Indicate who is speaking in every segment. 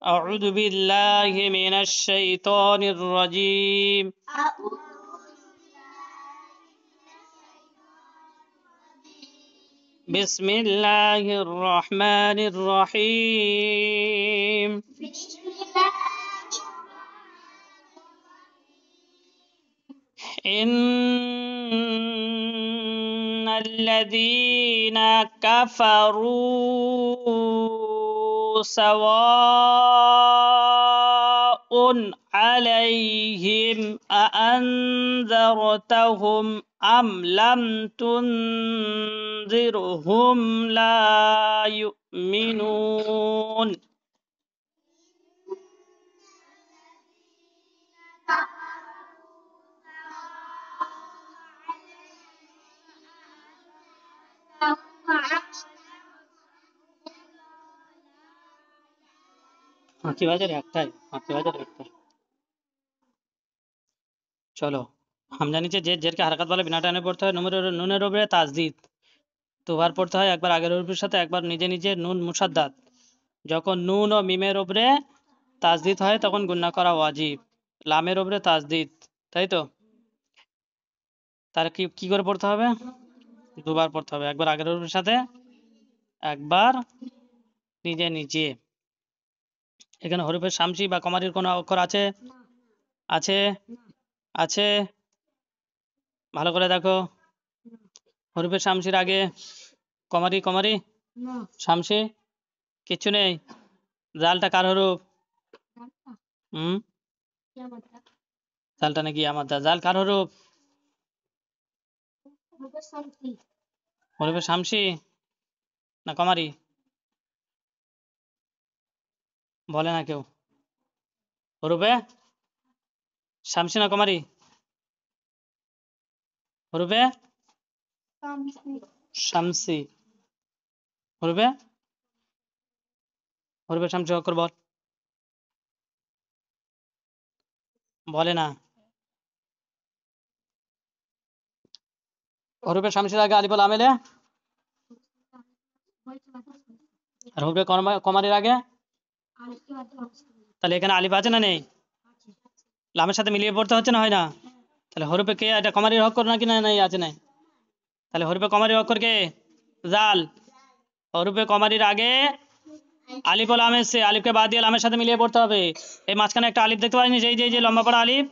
Speaker 1: أعوذ بالله من الشيطان الرجيم بسم الله الرحمن الرحيم إن الذين كفروا سواء عليهم أأنذرتهم أم لم تنذرهم لا يؤمنون ফাঁকি বাজার একটাই চলো হামজা নিচে জেরকে হারাকাত বলে বিনা টানে পড়তে হয় নুনের উপরে তাজদিদ দুবার পড়তে হয়, একবার আগের হরফের সাথে একবার নিজে নিজে নুন মুসাদ্দাদ। যখন নুন ও মিমের উপরে তাজদিদ হয় তখন গুণনা করা ওয়াজিব। লামের উপরে তাজদিদ, তাই তো? তার কি করে পড়তে হবে? দুবার পড়তে হবে, একবার আগের হরফের সাথে একবার নিজে নিজে। এখানে হরফের শামসি বা কমারির কোনো অক্ষর আছে? আছে আছে ভালো করে দেখো। হরফের শামসির আগে কমারি শামসি কিচ্ছু নেই। জালটা কার হরফ? জালটা নাকি আমার জাল কার হরফ? হরফের শামসি না কমারি? বলে না কেউ। হরফে শামসি না কমারি? হরফে শামসি। হরফে শামসি অক্ষর বলে না। হরফে শামসির আগে আলিফ লাম এলে, আর হরফে কমারির আগে, তাহলে এখানে আলিফ আছে না নেই? লামের সাথে মিলিয়ে পড়তে হচ্ছে না, হয় না? তাহলে হরফে কে? এটা কমারির অক্ষর নাকি না নাই আছে নাই? তাহলে হরফে কমারির অক্ষর কে? জাল। হরফে কমারির আগে আলিফ ও লাম এসছে, আলিফকে বাদ দিয়ে লামের সাথে মিলিয়ে পড়তে হবে। এই মাঝখানে একটা আলিফ দেখতে পাইনি? এই যে লম্বা পড়া আলিফ।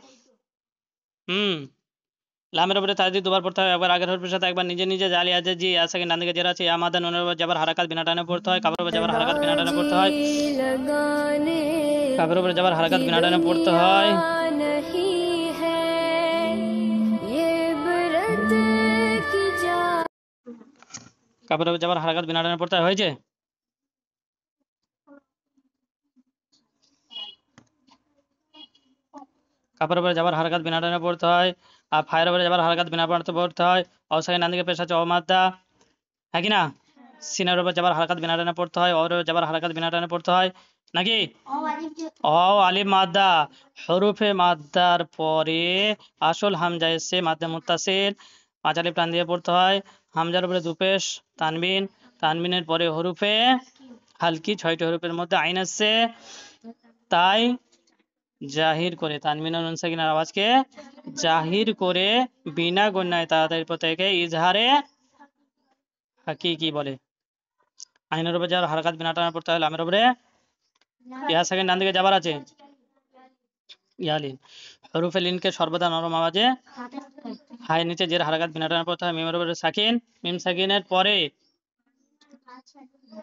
Speaker 1: লামের উপরে তাজদিদ দুবার পড়তে হয়, একবার আগের হরফের সাথে একবার নিজে নিজে। জালি আছে জি আছে ডান দিকে জের আছে আমাদা নুনের উপর জাবার হারাকাত বিনা টানে পড়তে হয়। কাপের উপর জাবার হারাকাত বিনা টানে পড়তে হয়। কাপের উপরে জাবার হারাকাত বিনা টানে পড়তে হয়। কাপের উপর জাবার হারাকাত বিনা টানে পড়তে হয়। হয়েছে? কাপের উপরে যাবার হারাকাত বিনা টানে পড়তে হয়। আর ফায়ের উপরে যাবার হারাকাত বিনা পড়তে হয়। অবসায়ী ডান দিকে পেশ আছে অমাদ্দা, হ্যাঁ কি না? সিনের উপর যাবার হারাকাত বিনা টানে পড়তে হয়। ওর যাবার হারাকাত বিনা টানে পড়তে হয় নাকি? ও আলিফ মাদ্দা। হরুফে মাদ্দার পরে আসল হামজা এসছে মাদ্দা মুত্তাসিল, পাঁচ আলিফ টান দিয়ে পড়তে হয়। হামজার উপরে দুপেশ তানবিন, তানবিনের পরে হরুফে হালকি, 6টি হরুফের মধ্যে আইন আসছে, তাই জাহির করে তানবিন ও নুন সাকিনের আওয়াজকে জাহির করে বিনা গুণনায় তাড়াতাড়ি প্রত্যেকে ইজহারে হাকিকি বলে। আইনের উপরে যার হারাকাত বিনা টানা পড়তে হয়। লামের উপরে ইয়া সাকিন ডান দিকে যাবার আছে ইয়ালিন। হরুফে লিনকে সর্বদা নরম আওয়াজে হাই নিচে জের হারাকাত বিনা টানা পড়তে হয়। মিমের উপরে সাকিন, মিম সাকিনের পরে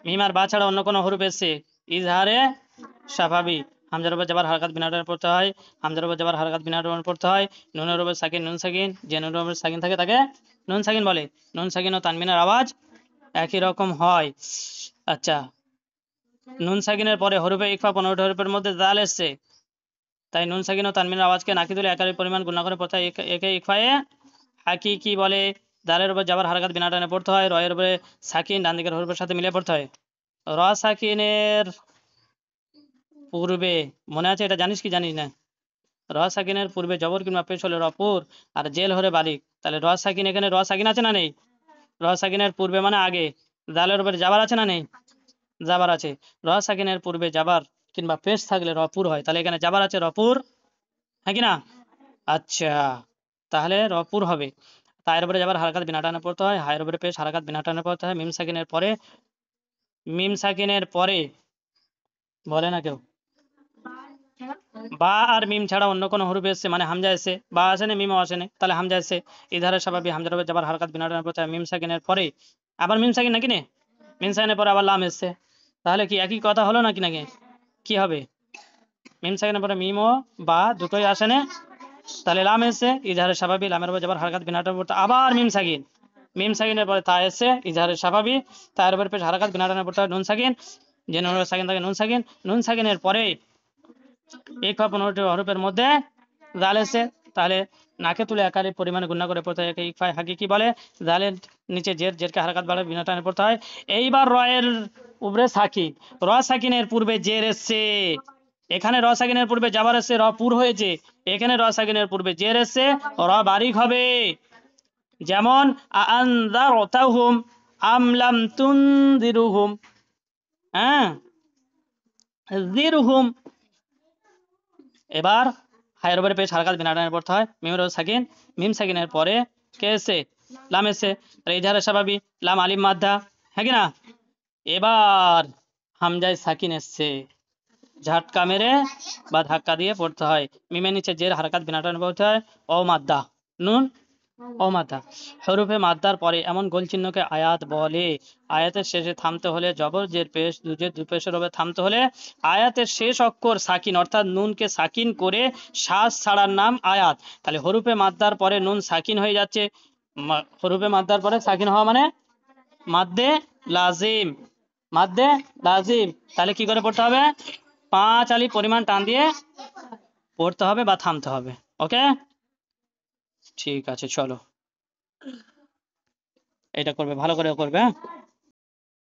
Speaker 1: মিম আর বা ছাড়া অন্য কোনো হরুফ এসছে ইজহারে স্বাভাবিক। হামজার উপর যাবার হারাকাত বিনা টানে পড়তে হয়। হামজার উপর যাবার হারাকাত বিনা টানে পড়তে হয়। নুনের উপর সাকিন নুন সাকিন, যে নুনের উপর সাকিন থাকে তাকে নুন সাকিন বলে। নুন সাকিন ও তানবিনের আওয়াজ একই রকম হয়। আচ্ছা, নুন সাকিনের পরে হরুফে ইকফা 15টি হরুফের মধ্যে জাল এসছে, তাই নুন সাকিন ও তানবিনের আওয়াজকে নাকি তুলে একারি পরিমাণ গুণা করে পড়তে হয়। একে ইকফায়ে হাকিকি বলে। দালের উপর যাবার হারাকাত বিনা টানে পড়তে হয়। রয়ের উপরে সাকিন ডান দিকের হরুফের সাথে মিলিয়ে পড়তে হয়। র সাকিনের পূর্বে, মনে আছে এটা? জানিস কি জানিস না? র সাকিনের পূর্বে জবর কিংবা পেশ হলে রপুর, আর জেল হলে বালিক। তাহলে র সাকিন, এখানে র সাকিন আছে না নেই? র সাকিনের পূর্বে মানে আগে। জালের উপরে যাবার আছে না নেই? যাবার আছে। র সাকিনের পূর্বে যাবার কিংবা পেশ থাকলে রপুর হয়। তাহলে এখানে জাবার আছে রপুর, হ্যাঁ কি না? আচ্ছা, তাহলে রপুর হবে। তায়ের উপরে যাবার হারকাত বিনা টানে পড়তে হয়, হায়ের উপরে পেশ হারকাত বিনা টানে পড়তে হয়। মিম সাকিনের পরে, মিম সাকিনের পরে বলে না কেউ, বা আর মিম ছাড়া অন্য কোনো হরফ এসছে, মানে হামজা এসছে, বা আসেনি মিমও আসেনি, তাহলে হামজা এসছে, ইধারের স্বাভাবিক হামজার উপরে যাবার হারকাত বিনা টানে পড়তে হয়। মিম সাকিনের পরে আবার মিম সাকিন নাকি নে, মিম সাকিনের পরে আবার লাম এসছে, তাহলে কি একই কথা হলো নাকি নাকি? কি হবে? মিম সাকিনের পরে মিম ও বা দুটোই আসে না, তাহলে লাম এসে ইজহারের স্বাভাবিক, লামের উপর যাবার হারকাত বিনা টানে পড়তে আবার মিম সাকিন, মিম সাকিনের পরে তা এসে ইজহারের স্বাভাবিক, তার উপর পেশ হারকাত বিনা টানে পড়তে হয় নুন সাকিন, যে নুন সাকিন থাকে নুন সাকিন, নুন সাকিনের পরে এক বা 15টি হরফের মধ্যে জাল এসে, তাহলে নাকে তুলে একালি পরিমাণে গুণা করে পড়তে হয়। ইকফায় হাকিকি বলে। জালের নিচে জের, জেরকে হারকাত বাড়ে বিনা টানে পড়তে হয়। এইবার রয়ের উপরে সাকিন, র সাকিনের পূর্বে জের এসছে, এখানে র সাকিনের পূর্বে জাবার এসছে, র পুর হয়েছে, এখানে র সাকিনের পূর্বে জের এসছে, র বারিক হবে। যেমন আনযারতাহুম আম লাম তুনযিরুহুম, হ্যাঁ যিরহুম। এবার হায়ের উপরে পেশ হারকাত বিনা টানে পড়তে হয়। মিমের উপর সাকিন, মিম সাকিনের পরে কে এসে? লাম এসে, তাহলে ইজহারের স্বাভাবিক, লাম আলিম মাদ্দা, হ্যাঁ কি না? এবার হামজায় সাকিন এসছে, ঝাটকা মেরে বা ধাক্কা দিয়ে পড়তে হয়। মিমের নিচে জের হারকাত বিনা টানে পড়তে হয়। ও মাদ্দা, নুন ও মাদ্দা। হরুফে মাদ্দার পরে এমন গোল চিহ্নকে আয়াত বলে। আয়াতের শেষে থামতে হলে জবর জের পেশ দুজের দুপেশের হবে থামতে হলে আয়াতের শেষ অক্ষর সাকিন অর্থাৎ নুনকে সাকিন করে শ্বাস ছাড়ার নাম আয়াত। তাহলে হরুফে মাদ্দার পরে নুন সাকিন হয়ে যাচ্ছে, হরুফে মাদ্দার পরে সাকিন হওয়া মানে মাদ্দে লাজিম, মাদ্দে লাজিম। তাহলে কি করে পড়তে হবে? 5 আলিফ পরিমাণ টান দিয়ে পড়তে হবে বা থামতে হবে। ওকে, ঠিক আছে, চলো এটা করবে, ভালো করে করবে, হ্যাঁ।